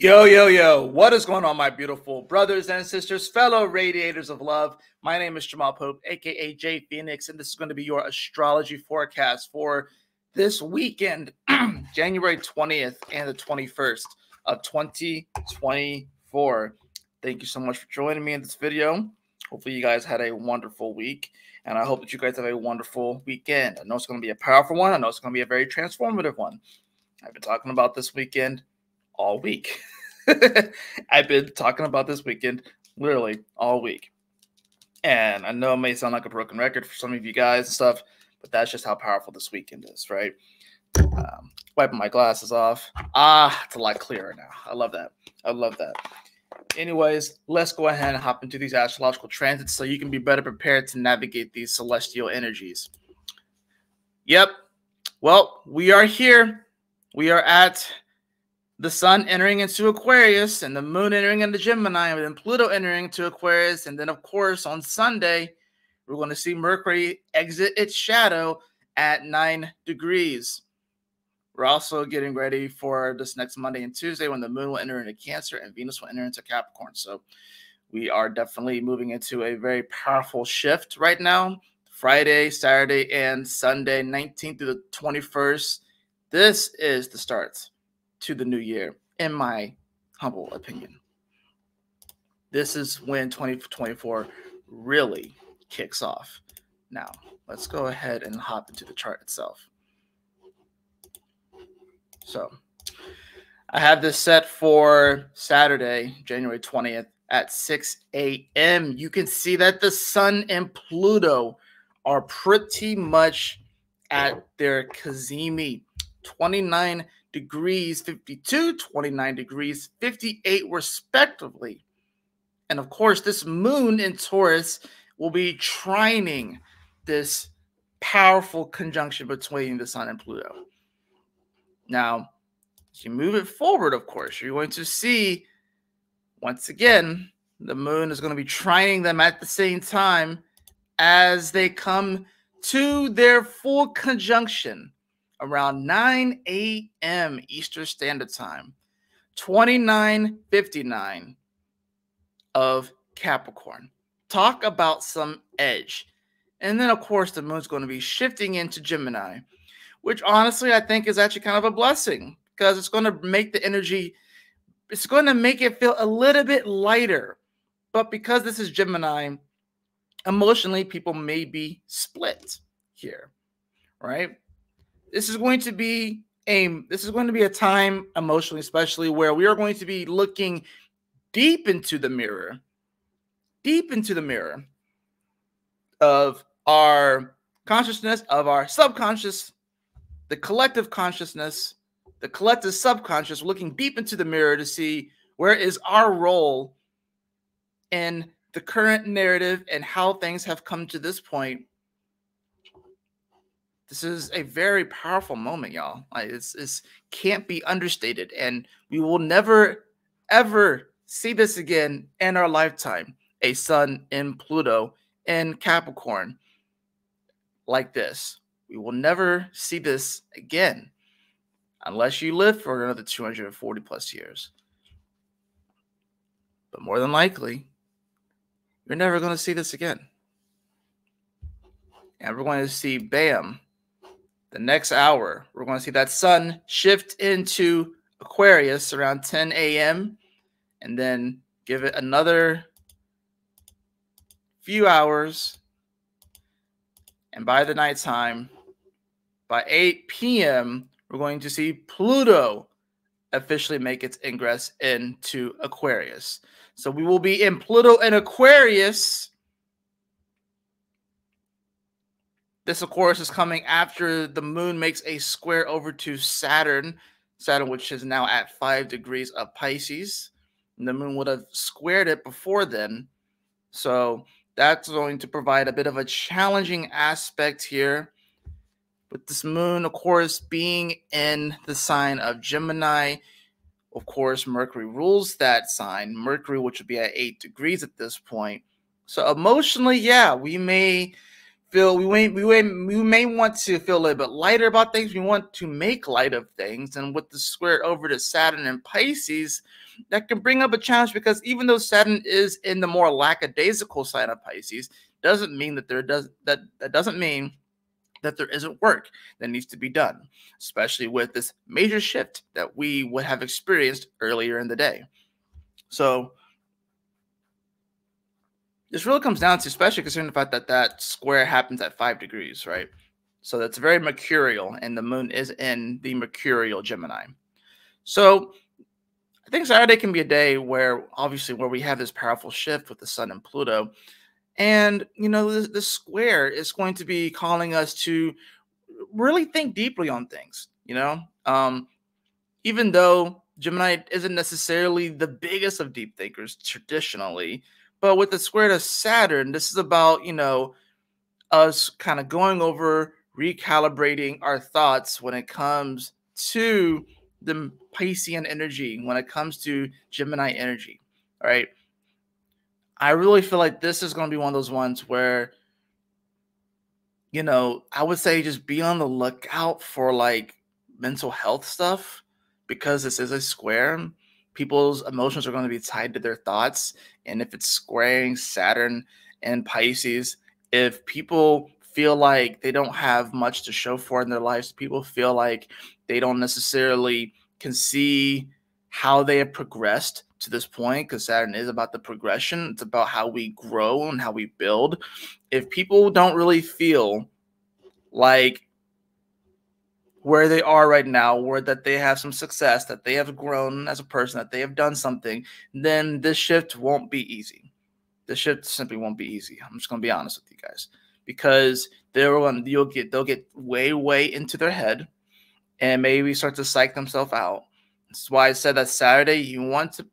Yo, yo, yo, what is going on, my beautiful brothers and sisters, fellow radiators of love? My name is Jamal Pope, aka J Phoenix, and this is going to be your astrology forecast for this weekend, January 20th and the 21st of 2024. Thank you so much for joining me in this video. Hopefully, you guys had a wonderful week, and I hope that you guys have a wonderful weekend. I know it's going to be a powerful one. I know it's going to be a very transformative one. I've been talking about this weekend all week. I've been talking about this weekend literally all week. And I know it may sound like a broken record for some of you guys and stuff, but that's just how powerful this weekend is, right? Wiping my glasses off. It's a lot clearer now. I love that. I love that. Anyways, let's go ahead and hop into these astrological transits so you can be better prepared to navigate these celestial energies. Yep. Well, we are here. We are at the sun entering into Aquarius and the moon entering into Gemini, and then Pluto entering into Aquarius. And then, of course, on Sunday, we're going to see Mercury exit its shadow at 9 degrees. We're also getting ready for this next Monday and Tuesday when the moon will enter into Cancer and Venus will enter into Capricorn. So we are definitely moving into a very powerful shift right now. Friday, Saturday, and Sunday, 19th through the 21st. This is the start to the new year, in my humble opinion. This is when 2024 really kicks off. Now, let's go ahead and hop into the chart itself. So, I have this set for Saturday, January 20th at 6 a.m. You can see that the sun and Pluto are pretty much at their Cazimi, 29 degrees 52, 29 degrees 58 respectively. And of course, this moon in Taurus will be trining this powerful conjunction between the sun and Pluto. Now, as you move it forward, of course, you're going to see, once again, the moon is going to be trining them at the same time as they come to their full conjunction around 9 a.m. Eastern Standard Time, 29:59 of Capricorn. Talk about some edge. And then, of course, the moon's going to be shifting into Gemini, which honestly I think is actually kind of a blessing because it's going to make the energy, it's going to make it feel a little bit lighter. But because this is Gemini, emotionally, people may be split here, right? This is going to be a time emotionally, especially where we are going to be looking deep into the mirror of our consciousness, of our subconscious, the collective consciousness, the collective subconscious, looking deep into the mirror to see where is our role in the current narrative and how things have come to this point. This is a very powerful moment, y'all. It's can't be understated, and we will never, ever see this again in our lifetime. A sun in Pluto in Capricorn like this. We will never see this again unless you live for another 240 plus years. But more than likely, you're never going to see this again. And we're going to see, bam, the next hour, we're going to see that sun shift into Aquarius around 10 a.m. and then give it another few hours. And by the nighttime, by 8 p.m., we're going to see Pluto officially make its ingress into Aquarius. So we will be in Pluto and Aquarius. This, of course, is coming after the moon makes a square over to Saturn, which is now at 5 degrees of Pisces. And the moon would have squared it before then. So that's going to provide a bit of a challenging aspect here. With this moon, of course, being in the sign of Gemini, of course, Mercury rules that sign. Mercury, which would be at 8 degrees at this point. So emotionally, yeah, we may we may want to feel a little bit lighter about things. We want to make light of things, and with the square over to Saturn and Pisces, that can bring up a challenge, because even though Saturn is in the more lackadaisical side of Pisces, doesn't mean that that doesn't mean that there isn't work that needs to be done, especially with this major shift that we would have experienced earlier in the day. So this really comes down to, especially considering the fact that that square happens at 5 degrees, right? So that's very mercurial, and the moon is in the mercurial Gemini. So I think Saturday can be a day where, obviously, where we have this powerful shift with the sun and Pluto. And, this square is going to be calling us to really think deeply on things, even though Gemini isn't necessarily the biggest of deep thinkers traditionally, but with the square to Saturn, this is about, us kind of going over, recalibrating our thoughts when it comes to the Piscean energy, when it comes to Gemini energy. All right. I really feel like this is going to be one of those ones where, I would say just be on the lookout for like mental health stuff, because this is a square. People's emotions are going to be tied to their thoughts. And if it's squaring Saturn and Pisces, if people feel like they don't have much to show for in their lives, people feel like they don't necessarily can see how they have progressed to this point, because Saturn is about the progression. It's about how we grow and how we build. If people don't really feel like where they are right now, where that they have some success, that they have grown as a person, that they have done something, then this shift won't be easy. The shift simply won't be easy. I'm just gonna be honest with you guys, because they'll get way into their head and maybe start to psych themselves out. That's why I said that Saturday you want to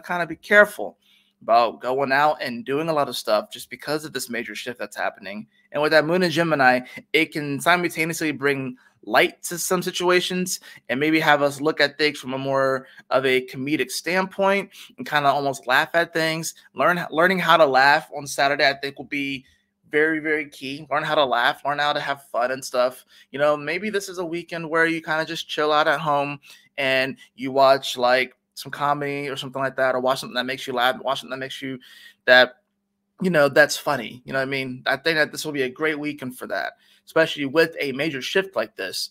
kind of be careful about going out and doing a lot of stuff, just because of this major shift that's happening. And with that moon in Gemini, it can simultaneously bring light to some situations and maybe have us look at things from a more of a comedic standpoint and kind of almost laugh at things. Learning how to laugh on Saturday, I think, will be very key. Learn how to laugh, learn how to have fun and stuff. Maybe this is a weekend where you kind of just chill out at home and you watch like some comedy or something like that, or watch something that makes you laugh, watch something that makes you that's funny. You know what I mean? I think that this will be a great weekend for that, especially with a major shift like this.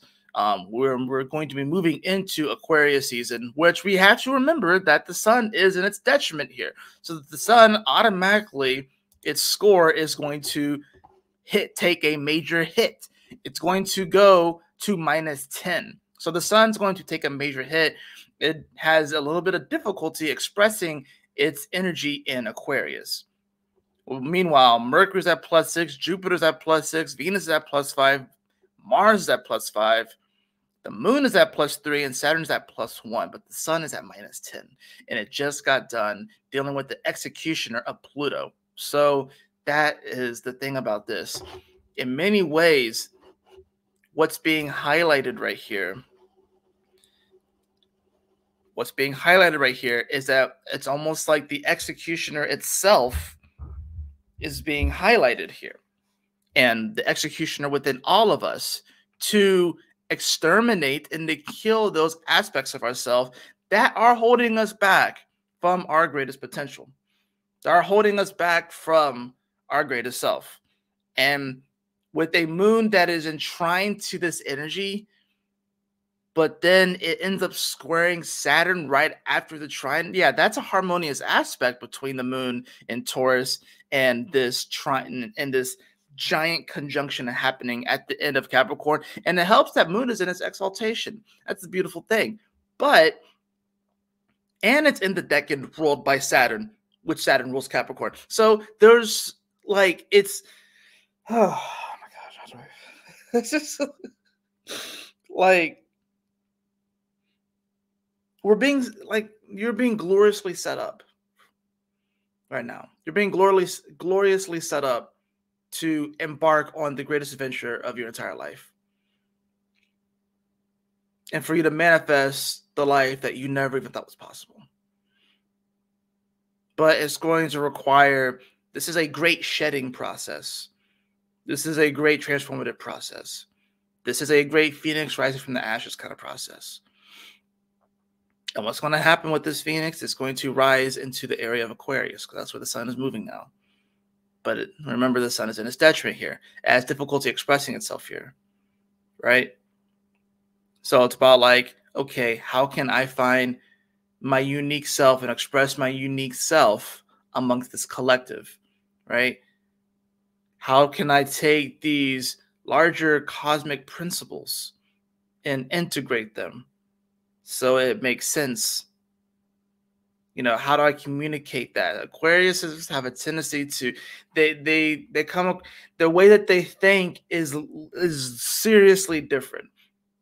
We're going to be moving into Aquarius season, which we have to remember that the sun is in its detriment here. So that the sun automatically, its score is going to take a major hit. It's going to go to -10. So the sun's going to take a major hit. It has a little bit of difficulty expressing its energy in Aquarius. Well, meanwhile, Mercury's at +6, Jupiter's at +6, Venus is at +5, Mars is at +5, the moon is at +3, and Saturn's at +1, but the sun is at -10. And it just got done dealing with the executioner of Pluto. So that is the thing about this. In many ways, what's being highlighted right here is that it's almost like the executioner itself is being highlighted here, and the executioner within all of us, to exterminate and to kill those aspects of ourselves that are holding us back from our greatest potential, that are holding us back from our greatest self. And with a moon that is enshrined to this energy, but then it ends up squaring Saturn right after the trine. Yeah, that's a harmonious aspect between the moon and Taurus and this trine and this giant conjunction happening at the end of Capricorn. And it helps that moon is in its exaltation. That's the beautiful thing. And it's in the decan ruled by Saturn, which Saturn rules Capricorn. So there's like, it's, oh my gosh, how do I, it's just like, you're being gloriously set up right now. You're being gloriously set up to embark on the greatest adventure of your entire life. And for you to manifest the life that you never even thought was possible. But it's going to require, this is a great shedding process. This is a great transformative process. This is a great phoenix rising from the ashes kind of process. And what's going to happen with this phoenix is going to rise into the area of Aquarius, because that's where the sun is moving now. But remember, the sun is in its detriment here. It has difficulty expressing itself here, right? So it's about like, okay, how can I find my unique self and express my unique self amongst this collective, right? How can I take these larger cosmic principles and integrate them so it makes sense? You know, how do I communicate that? Aquariuses have a tendency to they come up, the way that they think is seriously different.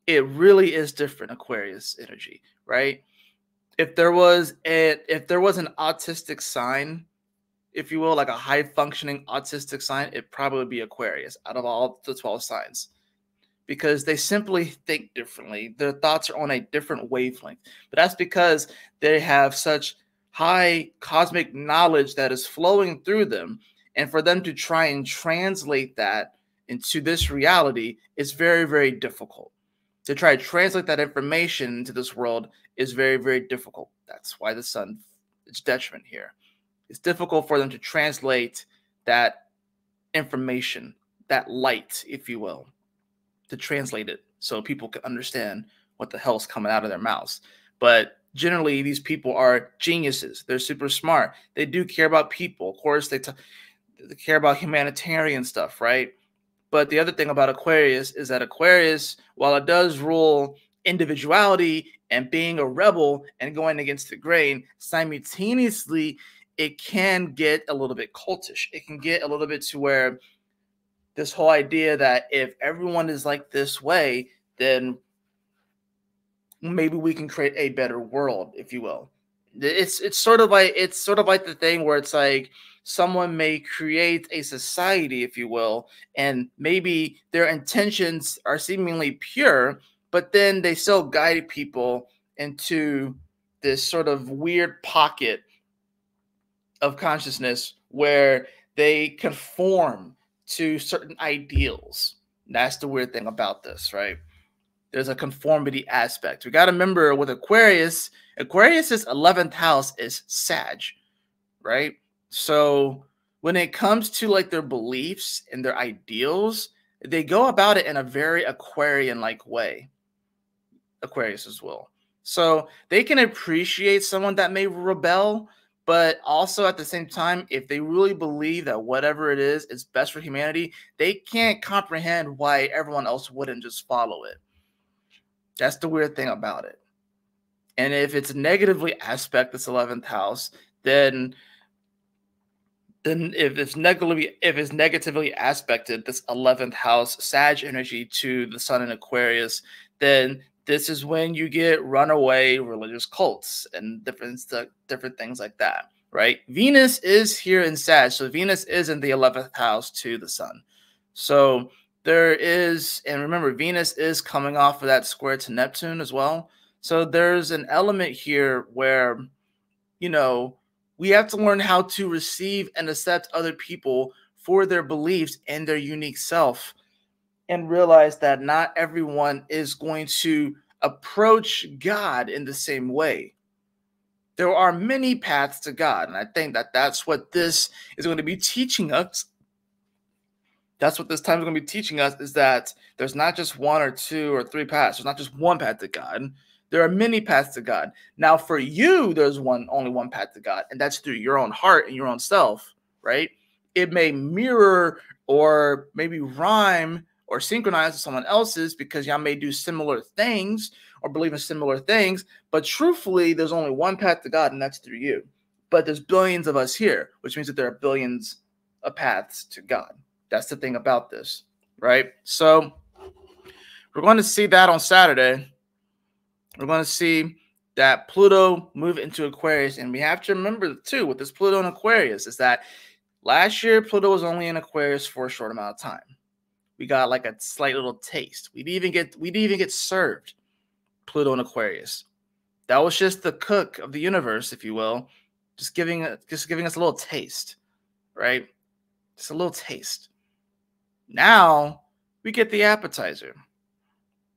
It really is different, Aquarius energy, right? If there was an autistic sign, if you will, like a high functioning autistic sign, it probably would be Aquarius out of all the 12 signs, because they simply think differently. Their thoughts are on a different wavelength. But that's because they have such high cosmic knowledge that is flowing through them. And for them to try and translate that into this reality is very, very difficult. To try to translate that information into this world is very, very difficult. That's why the sun is detriment here. It's difficult for them to translate that information, that light, if you will, to translate it so people can understand what the hell's coming out of their mouths. But generally, these people are geniuses. They're super smart. They do care about people. Of course, they care about humanitarian stuff, right? But the other thing about Aquarius is that Aquarius, while it does rule individuality and being a rebel and going against the grain, simultaneously, it can get a little bit cultish. It can get a little bit to where this whole idea that if everyone is like this way, then maybe we can create a better world, if you will. It's sort of like the thing where it's like someone may create a society, if you will, and maybe their intentions are seemingly pure, but then they still guide people into this sort of weird pocket of consciousness where they conform to certain ideals. That's the weird thing about this, right? There's a conformity aspect. We got to remember with Aquarius's 11th house is Sag, right? So when it comes to like their beliefs and their ideals, they go about it in a very Aquarian-like way. Aquarius as well. So they can appreciate someone that may rebel, but also at the same time, if they really believe that whatever it is best for humanity, they can't comprehend why everyone else wouldn't just follow it. That's the weird thing about it. And if it's negatively aspect this 11th house, then if it's negatively aspected this 11th house Sag energy to the sun in Aquarius, then this is when you get runaway religious cults and different things like that, right? Venus is here in Sag, so Venus is in the 11th house to the sun. So there is, and remember, Venus is coming off of that square to Neptune as well. So there's an element here where, you know, we have to learn how to receive and accept other people for their beliefs and their unique self, and realize that not everyone is going to approach God in the same way. There are many paths to God, and I think that that's what this is going to be teaching us. That's what this time is going to be teaching us, is that there's not just one or two or three paths. There's not just one path to God. There are many paths to God. Now, for you, there's only one path to God, and that's through your own heart and your own self, right? It may mirror or maybe rhyme or synchronize with someone else's because y'all may do similar things or believe in similar things, but truthfully, there's only one path to God, and that's through you. But there's billions of us here, which means that there are billions of paths to God. That's the thing about this, right? So we're going to see that on Saturday. We're going to see that Pluto move into Aquarius. And we have to remember, too, with this Pluto in Aquarius, is that last year, Pluto was only in Aquarius for a short amount of time. We got like a slight little taste. We didn't even get served Pluto in Aquarius. That was just the cook of the universe, if you will, just giving us a little taste, right? Just a little taste. Now we get the appetizer.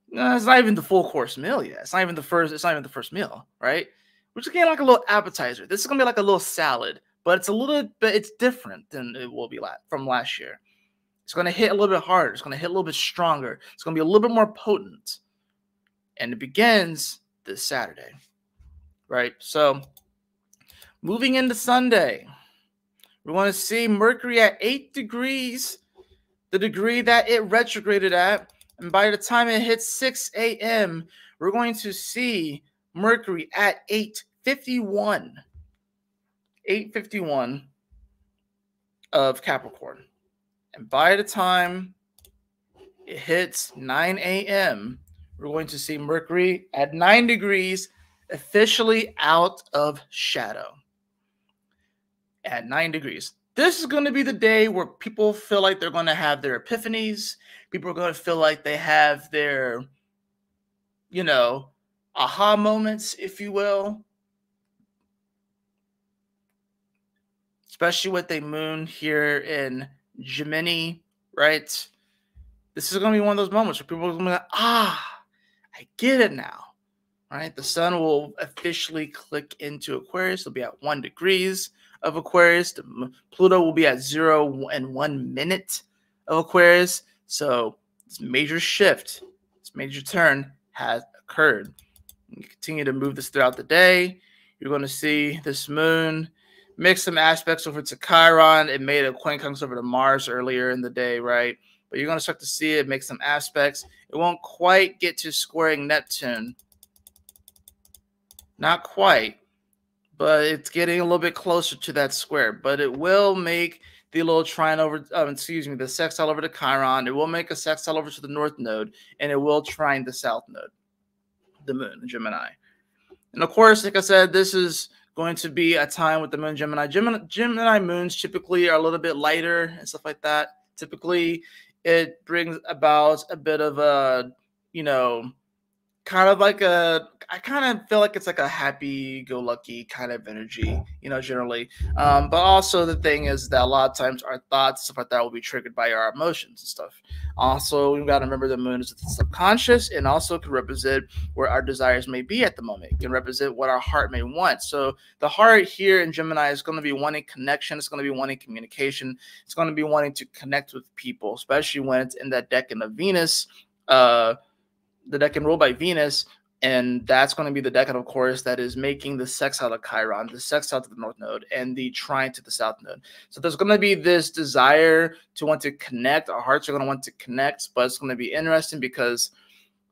No, it's not even the full course meal yet. It's not even the first meal, right? We're just getting like a little appetizer. This is gonna be like a little salad, but it's different than it will be from last year. It's gonna hit a little bit harder. It's gonna hit a little bit stronger. It's gonna be a little bit more potent, and it begins this Saturday, right? So moving into Sunday, we want to see Mercury at 8 degrees, the degree that it retrograded at. And by the time it hits 6 a.m., we're going to see Mercury at 8:51 of Capricorn. And by the time it hits 9 a.m., we're going to see Mercury at 9 degrees, officially out of shadow. At 9 degrees. This is going to be the day where people feel like they're going to have their epiphanies. People are going to feel like they have their, aha moments, if you will. Especially with the moon here in Gemini, right? This is going to be one of those moments where people are going to be like, I get it now, right? The sun will officially click into Aquarius. It'll be at 1 degrees of Aquarius. Pluto will be at 0 and 1 minute of Aquarius. So this major shift, this major turn has occurred. You continue to move this throughout the day. You're going to see this moon make some aspects over to Chiron. It made a quincunx over to Mars earlier in the day, right? But you're going to start to see it make some aspects. It won't quite get to squaring Neptune. Not quite, but it's getting a little bit closer to that square. But it will make the little trine over, the sextile over to Chiron. It will make a sextile over to the North Node, and it will trine the South Node, the Moon, Gemini. And of course, like I said, this is going to be a time with the Moon, Gemini. Gemini moons typically are a little bit lighter and stuff like that. Typically, it brings about a bit of a, kind of like I kind of feel like it's like a happy-go-lucky kind of energy, generally. But also the thing is that a lot of times our thoughts, stuff like that, will be triggered by our emotions and stuff. Also, we've got to remember the moon is the subconscious and also can represent where our desires may be at the moment. It can represent what our heart may want. So the heart here in Gemini is going to be wanting connection. It's going to be wanting communication. It's going to be wanting to connect with people, especially when it's in that decan of Venus, the decan ruled by Venus, and that's going to be the decan, of course, that is making the sextile to Chiron, the sextile to the North Node, and the trine to the South Node. So there's going to be this desire to want to connect. Our hearts are going to want to connect, but it's going to be interesting because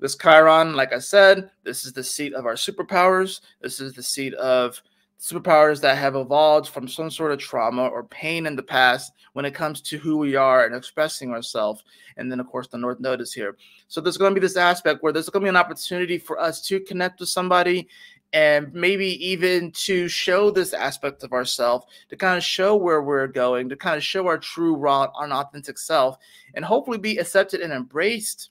this Chiron, like I said, this is the seat of our superpowers. This is the seat of superpowers that have evolved from some sort of trauma or pain in the past when it comes to who we are and expressing ourselves. And then, of course, the North Node is here. So there's going to be this aspect where there's going to be an opportunity for us to connect with somebody and maybe even to show this aspect of ourselves, to kind of show where we're going, to kind of show our true, raw, unauthentic self, and hopefully be accepted and embraced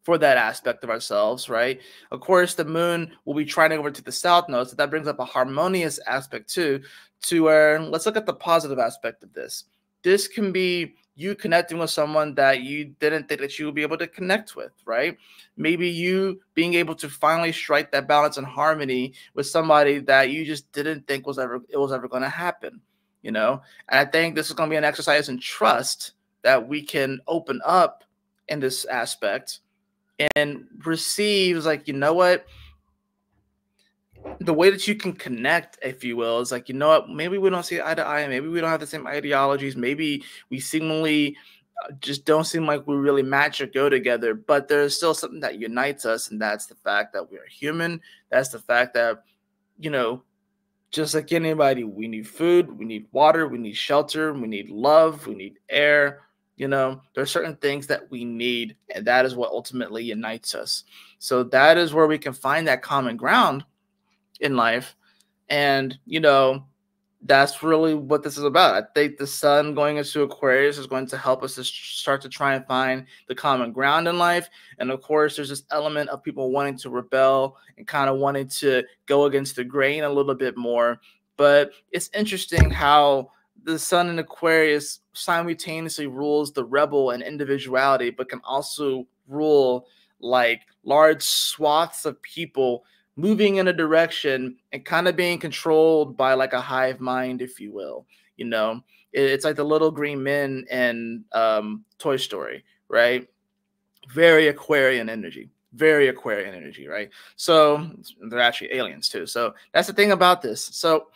for that aspect of ourselves, right? Of course, the moon will be trining over to the South Node, so that brings up a harmonious aspect too, to where, let's look at the positive aspect of this. This can be you connecting with someone that you didn't think that you would be able to connect with, right? Maybe you being able to finally strike that balance and harmony with somebody that you just didn't think was ever going to happen, And I think this is going to be an exercise in trust that we can open up in this aspect and receives, like, what, the way that you can connect, if you will, is like, maybe we don't see eye to eye, maybe we don't have the same ideologies, maybe we seemingly just don't seem like we really match or go together, but there's still something that unites us, and that's the fact that we are human. That's the fact that, just like anybody, we need food, we need water, we need shelter, we need love, we need air. There are certain things that we need, and that is what ultimately unites us. So that is where we can find that common ground in life. And, that's really what this is about. I think the sun going into Aquarius is going to help us to start to try and find the common ground in life. And of course, there's this element of people wanting to rebel and kind of wanting to go against the grain a little bit more. But it's interesting how the sun in Aquarius simultaneously rules the rebel and individuality, but can also rule like large swaths of people moving in a direction and kind of being controlled by like a hive mind, if you will. You know, it's like the little green men in Toy Story, right? Very Aquarian energy. Very Aquarian energy, right? So they're actually aliens too. So that's the thing about this. So,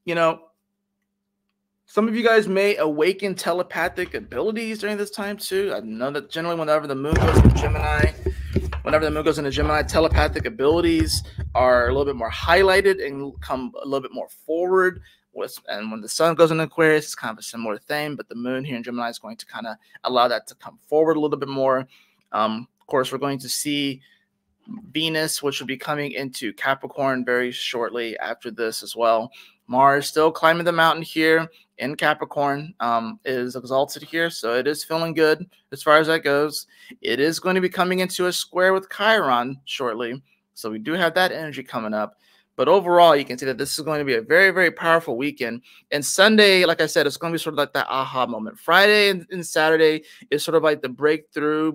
you know, some of you guys may awaken telepathic abilities during this time too. I know that generally whenever the moon goes into Gemini, telepathic abilities are a little bit more highlighted and come a little bit more forward. And when the sun goes into Aquarius, it's kind of a similar thing, but the moon here in Gemini is going to kind of allow that to come forward a little bit more. Of course, we're going to see Venus, which will be coming into Capricorn very shortly after this as well. Mars still climbing the mountain here in Capricorn, is exalted here, so it is feeling good as far as that goes. It is going to be coming into a square with Chiron shortly, so we do have that energy coming up. But overall, you can see that this is going to be a very, very powerful weekend. And Sunday, like I said, it's going to be sort of like that aha moment. Friday and Saturday is sort of like the breakthrough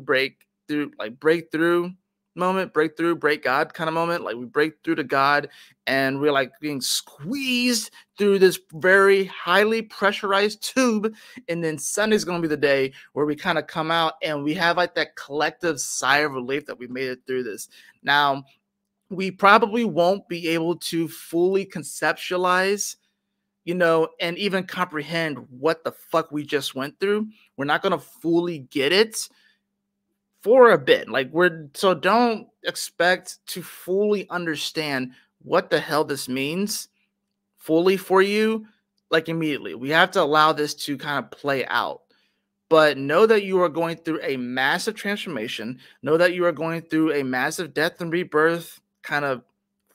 moment, breakthrough, break God kind of moment. Like we break through to God and we're like being squeezed through this very highly pressurized tube. And then Sunday's going to be the day where we kind of come out and we have like that collective sigh of relief that we made it through this. Now, we probably won't be able to fully conceptualize, you know, and even comprehend what the fuck we just went through. We're not going to fully get it for a bit. So don't expect to fully understand what the hell this means fully for you, like immediately. We have to allow this to kind of play out. But know that you are going through a massive transformation. Know that you are going through a massive death and rebirth kind of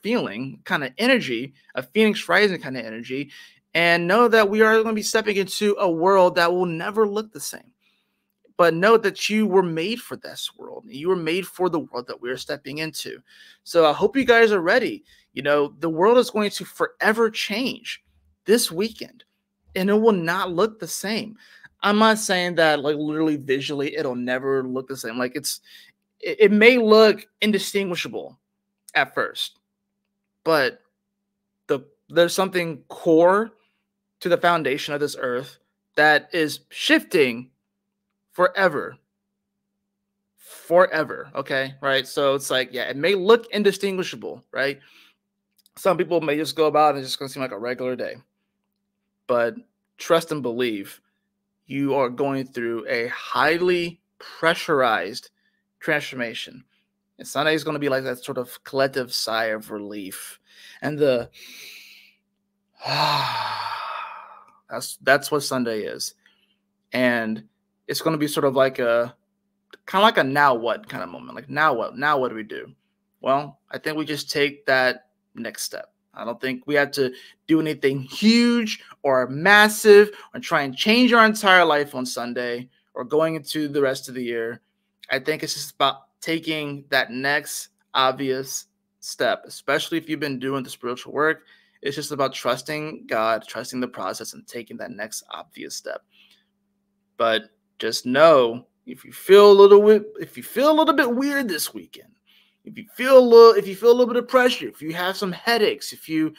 feeling, kind of energy, a phoenix rising kind of energy. And know that we are going to be stepping into a world that will never look the same. But know that you were made for this world. You were made for the world that we are stepping into. So I hope you guys are ready. You know, the world is going to forever change this weekend, and it will not look the same. I'm not saying that like literally visually it'll never look the same. Like it may look indistinguishable at first, but there's something core to the foundation of this earth that is shifting forever. Okay, right? So it's like, yeah, it may look indistinguishable, right? Some people may just go about and it's just gonna seem like a regular day, but trust and believe you are going through a highly pressurized transformation. And Sunday is going to be like that sort of collective sigh of relief. And that's what Sunday is. And it's going to be sort of like a kind of like a now what kind of moment. Like now what? Now what do we do? Well, I think we just take that next step. I don't think we have to do anything huge or massive or try and change our entire life on Sunday or going into the rest of the year. I think it's just about taking that next obvious step, especially if you've been doing the spiritual work. It's just about trusting God, trusting the process, and taking that next obvious step. But just know if you feel a little bit weird this weekend, if you feel a little bit of pressure, if you have some headaches, if you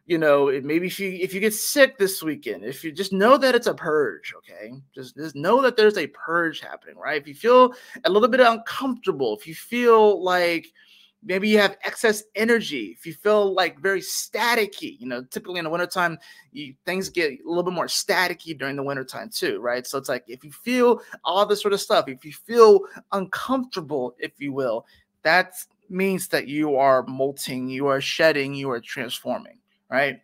get sick this weekend, if you just know that it's a purge, okay? Just know that there's a purge happening, right? If you feel a little bit uncomfortable, if you feel like maybe you have excess energy, if you feel like very staticky, typically in the wintertime, things get a little bit more staticky during the wintertime too, right? So it's like if you feel all this sort of stuff, if you feel uncomfortable, if you will, that means that you are molting, you are shedding, you are transforming, right?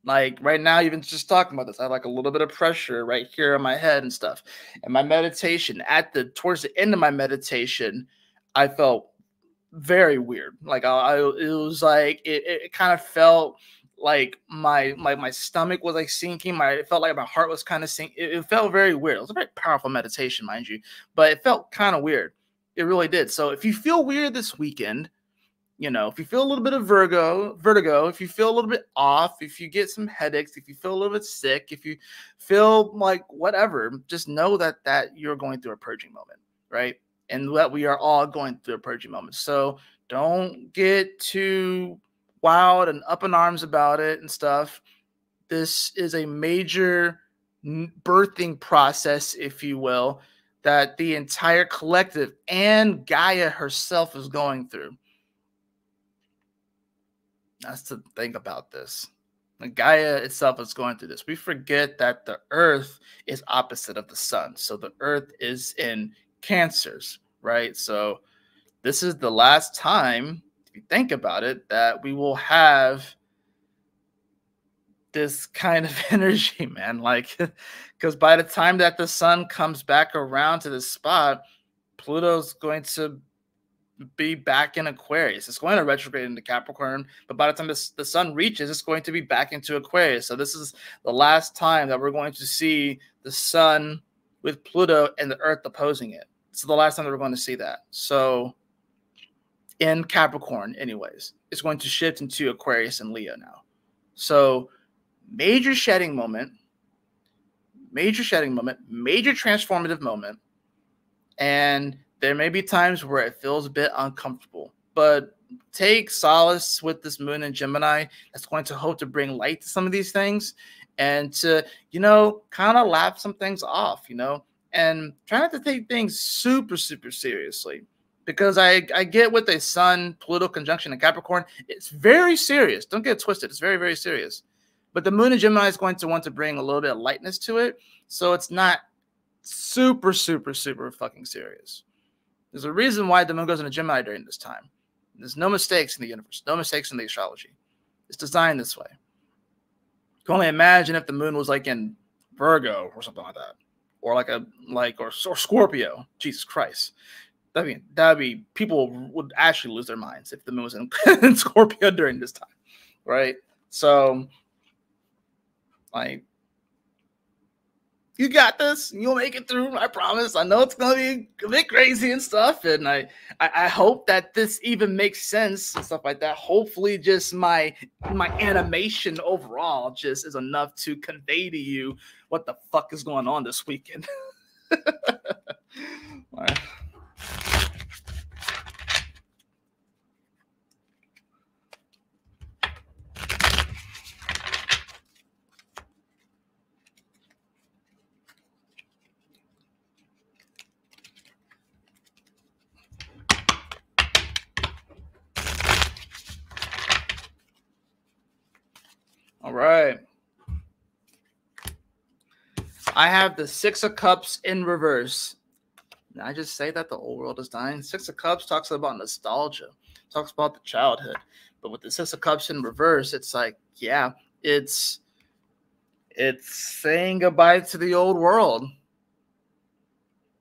Like right now, even just talking about this, I have like a little bit of pressure right here on my head and stuff. And my meditation, towards the end of my meditation, I felt very weird. Like it was like it kind of felt like my stomach was like sinking. It felt like my heart was kind of sinking. It felt very weird. It was a very powerful meditation, mind you, but it felt kind of weird. It really did. So if you feel weird this weekend, You know, if you feel a little bit of vertigo, if you feel a little bit off, if you get some headaches, if you feel a little bit sick, if you feel like whatever, just know that you're going through a purging moment, right? And that we are all going through a purging moment. So don't get too wild and up in arms about it and stuff. This is a major birthing process, if you will, that the entire collective and Gaia herself is going through. That's the thing about this. The Gaia itself is going through this. We forget that the Earth is opposite of the sun. So the Earth is in Cancers, right? So this is the last time, if you think about it, that we will have this kind of energy, man. Like, because by the time that the sun comes back around to this spot, Pluto's going to be back in Aquarius. It's going to retrograde into Capricorn, but by the time the sun reaches, it's going to be back into Aquarius. So this is the last time that we're going to see the sun with Pluto and the Earth opposing it. It's the last time that we're going to see that. So in Capricorn, anyways, it's going to shift into Aquarius and Leo now. So major shedding moment, major transformative moment, and there may be times where it feels a bit uncomfortable, but take solace with this moon in Gemini. That's going to hope to bring light to some of these things and to, you know, kind of laugh some things off, you know, and try not to take things super, super seriously. Because I get with a Sun-Pluto conjunction in Capricorn, it's very serious. Don't get it twisted. It's very, very serious. But the moon in Gemini is going to want to bring a little bit of lightness to it. So it's not super, super, super fucking serious. There's a reason why the moon goes into Gemini during this time. There's no mistakes in the universe, no mistakes in the astrology. It's designed this way. You can only imagine if the moon was like in Virgo or something like that, or or Scorpio. Jesus Christ, that'd be people would actually lose their minds if the moon was in Scorpio during this time, right? So, like, you got this. You'll make it through. I promise. I know it's gonna be a bit crazy and stuff, and I hope that this even makes sense and stuff like that. Hopefully, just my animation overall just is enough to convey to you what the fuck is going on this weekend. All right. All right. I have the Six of Cups in reverse. Did I just say that the old world is dying? Six of Cups talks about nostalgia, talks about the childhood. But with the Six of Cups in reverse, it's like, yeah, it's saying goodbye to the old world.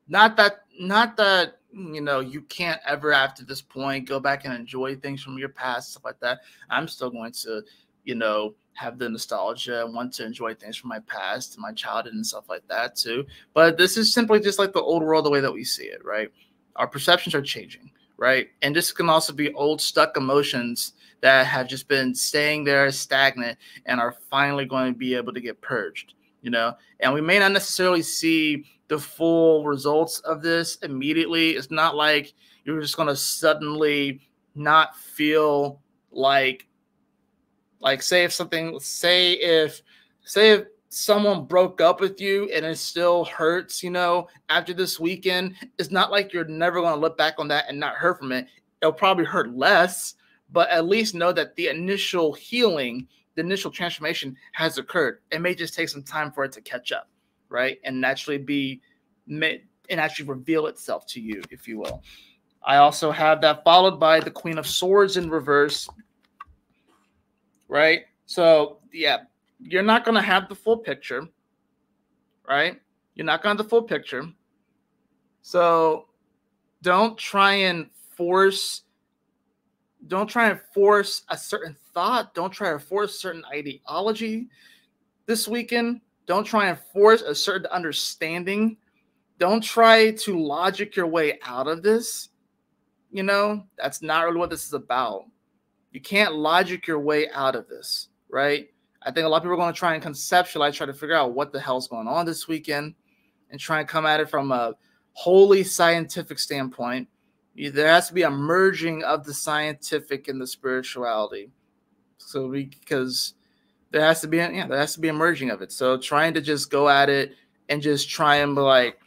Not that, you know, you can't ever after this point go back and enjoy things from your past, stuff like that. I'm still going to, you know, have the nostalgia and want to enjoy things from my past, my childhood and stuff like that too. But this is simply just like the old world, the way that we see it, right? Our perceptions are changing, right? And this can also be old stuck emotions that have just been staying there stagnant and are finally going to be able to get purged, you know? And we may not necessarily see the full results of this immediately. It's not like you're just going to suddenly not feel like say if someone broke up with you and it still hurts, you know, after this weekend, it's not like you're never going to look back on that and not hurt from it. It'll probably hurt less, but at least know that the initial healing, the initial transformation has occurred. It may just take some time for it to catch up, right? And actually reveal itself to you, if you will. I also have that followed by the Queen of Swords in reverse, right? So, yeah, you're not going to have the full picture, right? You're not going to have the full picture. So don't try and force a certain thought. Don't try to force a certain ideology this weekend. Don't try and force a certain understanding. Don't try to logic your way out of this. you know, that's not really what this is about. You can't logic your way out of this, right? I think a lot of people are going to try and conceptualize, try to figure out what the hell's going on this weekend and try and come at it from a wholly scientific standpoint. There has to be a merging of the scientific and the spirituality. So because there has to be a merging of it. So trying to just go at it and just try and like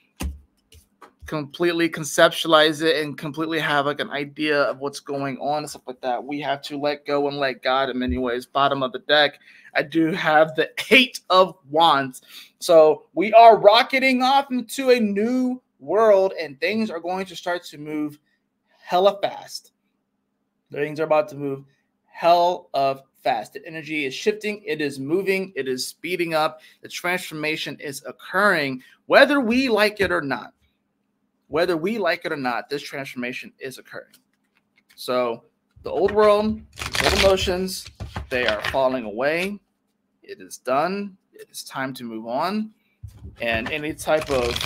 completely conceptualize it and completely have like an idea of what's going on and stuff like that, we have to let go and let God in many ways. Bottom of the deck, I do have the 8 of Wands. So we are rocketing off into a new world, and things are going to start to move hella fast. Things are about to move hell of fast. The energy is shifting. It is moving. It is speeding up. The transformation is occurring, whether we like it or not. Whether we like it or not, this transformation is occurring. So the old world, old emotions, they are falling away. It is done. It is time to move on. And any type of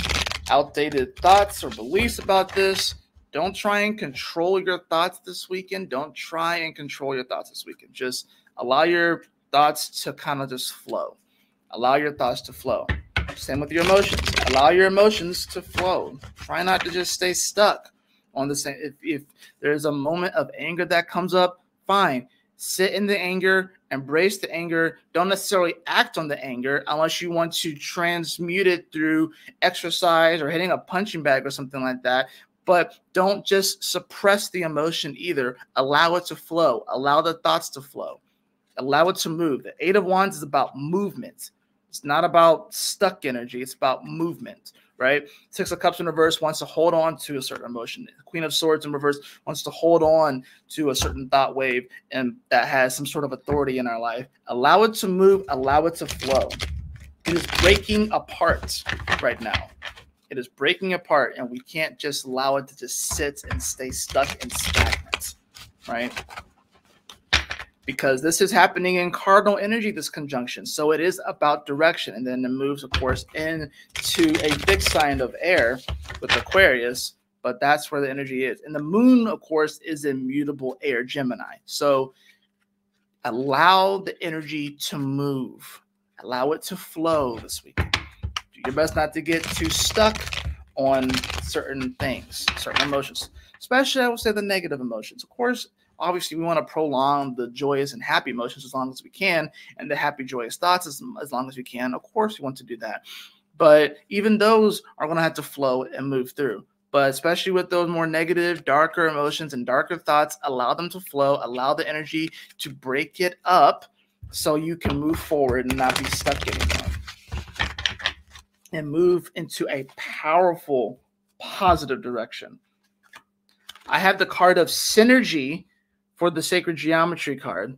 outdated thoughts or beliefs about this, don't try and control your thoughts this weekend. Don't try and control your thoughts this weekend. Just allow your thoughts to kind of just flow. Allow your thoughts to flow. Same with your emotions. Allow your emotions to flow. Try not to just stay stuck on the same. If there's a moment of anger that comes up, fine. Sit in the anger, embrace the anger. Don't necessarily act on the anger unless you want to transmute it through exercise or hitting a punching bag or something like that. But don't just suppress the emotion either. Allow it to flow. Allow the thoughts to flow. Allow it to move. The 8 of Wands is about movement. It's not about stuck energy. It's about movement, right? 6 of Cups in reverse wants to hold on to a certain emotion. The Queen of Swords in reverse wants to hold on to a certain thought wave and that has some sort of authority in our life. Allow it to move. Allow it to flow. It is breaking apart right now. It is breaking apart, and we can't just allow it to just sit and stay stuck and stagnant, right? Because this is happening in cardinal energy, this conjunction. So it is about direction. And then it moves, of course, into a fixed sign of air with Aquarius, but that's where the energy is. And the moon, of course, is in mutable air, Gemini. So allow the energy to move. Allow it to flow this weekend. Do your best not to get too stuck on certain things, certain emotions, especially, I would say, the negative emotions. Of course, obviously, we want to prolong the joyous and happy emotions as long as we can, and the happy, joyous thoughts as long as we can. Of course, we want to do that. But even those are going to have to flow and move through. But especially with those more negative, darker emotions and darker thoughts, allow them to flow. Allow the energy to break it up so you can move forward and not be stuck anymore. And move into a powerful, positive direction. I have the card of synergy for the sacred geometry card.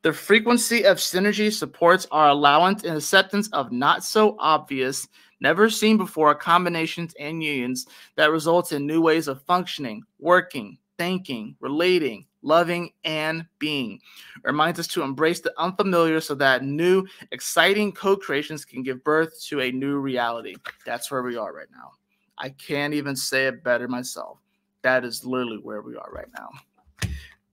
The frequency of synergy supports our allowance and acceptance of not so obvious, never seen before combinations and unions that results in new ways of functioning, working, thinking, relating, loving, and being. It reminds us to embrace the unfamiliar so that new, exciting co-creations can give birth to a new reality. That's where we are right now. I can't even say it better myself. That is literally where we are right now.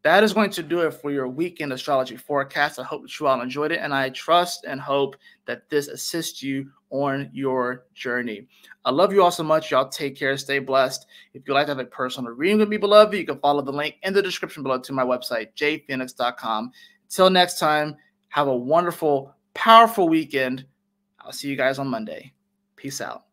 That is going to do it for your weekend astrology forecast. I hope that you all enjoyed it, and I trust and hope that this assists you on your journey. I love you all so much. Y'all take care. Stay blessed. If you'd like to have a personal reading with me, beloved, you can follow the link in the description below to my website, jphoenix.com. Until next time, have a wonderful, powerful weekend. I'll see you guys on Monday. Peace out.